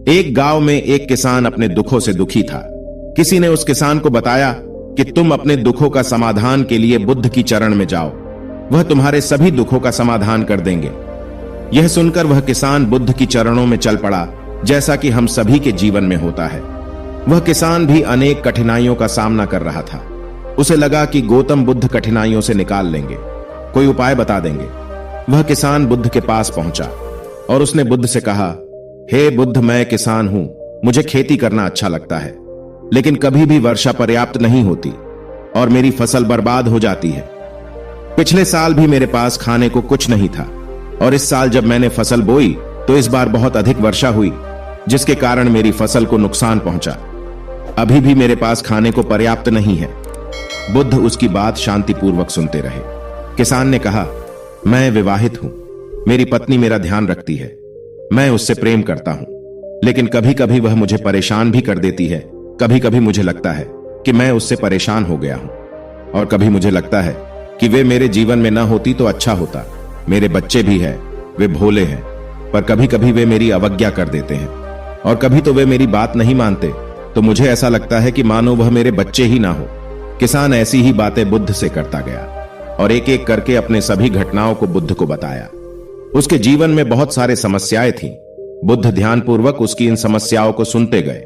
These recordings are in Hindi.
एक गांव में एक किसान अपने दुखों से दुखी था। किसी ने उस किसान को बताया कि तुम अपने दुखों का समाधान के लिए बुद्ध की चरण में जाओ, वह तुम्हारे सभी दुखों का समाधान कर देंगे। यह सुनकर वह किसान बुद्ध की चरणों में चल पड़ा, जैसा कि हम सभी के जीवन में होता है। वह किसान भी अनेक कठिनाइयों का सामना कर रहा था। उसे लगा कि गौतम बुद्ध कठिनाइयों से निकाल लेंगे, कोई उपाय बता देंगे। वह किसान बुद्ध के पास पहुंचा और उसने बुद्ध से कहा, हे बुद्ध, मैं किसान हूं, मुझे खेती करना अच्छा लगता है, लेकिन कभी भी वर्षा पर्याप्त नहीं होती और मेरी फसल बर्बाद हो जाती है। पिछले साल भी मेरे पास खाने को कुछ नहीं था और इस साल जब मैंने फसल बोई तो इस बार बहुत अधिक वर्षा हुई, जिसके कारण मेरी फसल को नुकसान पहुंचा। अभी भी मेरे पास खाने को पर्याप्त नहीं है। बुद्ध उसकी बात शांतिपूर्वक सुनते रहे। किसान ने कहा, मैं विवाहित हूं, मेरी पत्नी मेरा ध्यान रखती है, मैं उससे प्रेम करता हूं, लेकिन कभी कभी वह मुझे परेशान भी कर देती है। कभी कभी मुझे लगता है कि मैं उससे परेशान हो गया हूं और कभी मुझे लगता है कि वे मेरे जीवन में न होती तो अच्छा होता। मेरे बच्चे भी हैं, वे भोले हैं, पर कभी कभी वे मेरी अवज्ञा कर देते हैं और कभी तो वे मेरी बात नहीं मानते, तो मुझे ऐसा लगता है कि मानो वह मेरे बच्चे ही ना हो। किसान ऐसी ही बातें बुद्ध से करता गया और एक एक करके अपने सभी घटनाओं को बुद्ध को बताया। उसके जीवन में बहुत सारे समस्याएं थीं। बुद्ध ध्यानपूर्वक उसकी इन समस्याओं को सुनते गए।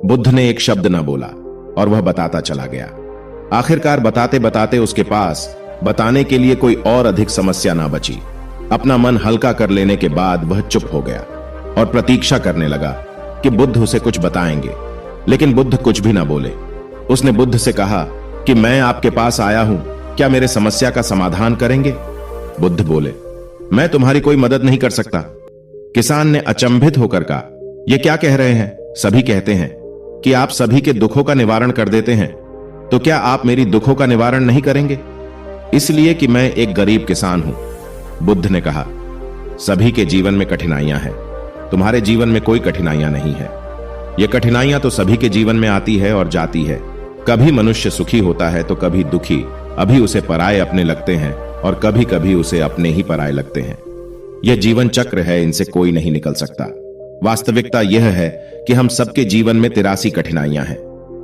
बुद्ध ने एक शब्द न बोला और वह बताता चला गया। आखिरकार बताते बताते उसके पास बताने के लिए कोई और अधिक समस्या ना बची। अपना मन हल्का कर लेने के बाद वह चुप हो गया और प्रतीक्षा करने लगा कि बुद्ध उसे कुछ बताएंगे, लेकिन बुद्ध कुछ भी ना बोले। उसने बुद्ध से कहा कि मैं आपके पास आया हूं, क्या मेरे समस्या का समाधान करेंगे? बुद्ध बोले, मैं तुम्हारी कोई मदद नहीं कर सकता। किसान ने अचंभित होकर कहा, यह क्या कह रहे हैं? सभी कहते हैं कि आप सभी के दुखों का निवारण कर देते हैं, तो क्या आप मेरी दुखों का निवारण नहीं करेंगे? इसलिए कि मैं एक गरीब किसान हूं। बुद्ध ने कहा, सभी के जीवन में कठिनाइयां हैं, तुम्हारे जीवन में कोई कठिनाइयां नहीं है। यह कठिनाइयां तो सभी के जीवन में आती है और जाती है। कभी मनुष्य सुखी होता है तो कभी दुखी, अभी उसे पराये अपने लगते हैं और कभी कभी उसे अपने ही पराये लगते हैं। यह जीवन चक्र है, इनसे कोई नहीं निकल सकता। वास्तविकता यह है कि हम सबके जीवन में 83 कठिनाइयां हैं।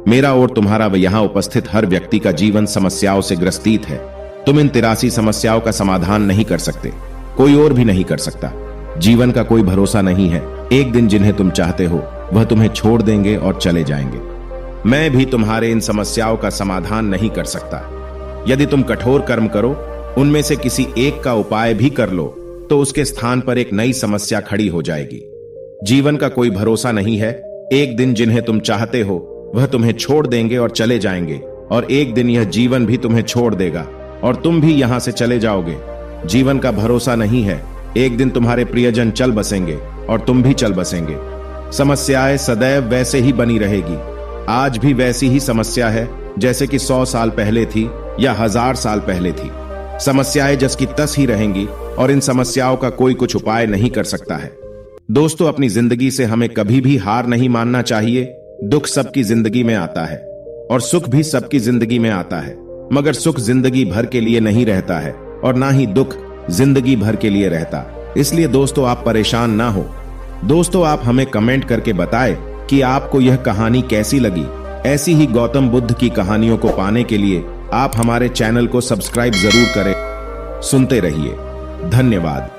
मेरा और तुम्हारा व यहां उपस्थित हर व्यक्ति का जीवन समस्याओं से ग्रस्तित है। तुम इन 83 समस्याओं का समाधान नहीं कर सकते, कोई और भी नहीं कर सकता। जीवन का कोई भरोसा नहीं है। एक दिन जिन्हें तुम चाहते हो वह तुम्हें छोड़ देंगे और चले जाएंगे। मैं भी तुम्हारे इन समस्याओं का समाधान नहीं कर सकता। यदि तुम कठोर कर्म करो, उनमें से किसी एक का उपाय भी कर लो, तो उसके स्थान पर एक नई समस्या खड़ी हो जाएगी। जीवन का कोई भरोसा नहीं है। एक दिन जिन्हें तुम चाहते हो वह तुम्हें छोड़ देंगे और चले जाएंगे, और एक दिन यह जीवन भी तुम्हें छोड़ देगा और तुम भी यहां से चले जाओगे। जीवन का भरोसा नहीं है। एक दिन तुम्हारे प्रियजन चल बसेंगे और तुम भी चल बसेंगे। समस्याएं सदैव वैसे ही बनी रहेगी। आज भी वैसी ही समस्या है जैसे कि 100 साल पहले थी या 1000 साल पहले थी। समस्याएं जस की तस ही रहेंगी और इन समस्याओं का कोई कुछ उपाय नहीं कर सकता है। दोस्तों, अपनी जिंदगी से हमें कभी भी हार नहीं मानना चाहिए। दुख सबकी जिंदगी में आता है और सुख भी सबकी जिंदगी में आता है, मगर सुख जिंदगी भर के लिए नहीं रहता है और ना ही दुख जिंदगी भर के लिए रहता। इसलिए दोस्तों, आप परेशान ना हो। दोस्तों, आप हमें कमेंट करके बताएं कि आपको यह कहानी कैसी लगी। ऐसी ही गौतम बुद्ध की कहानियों को पाने के लिए आप हमारे चैनल को सब्सक्राइब जरूर करें। सुनते रहिए। धन्यवाद।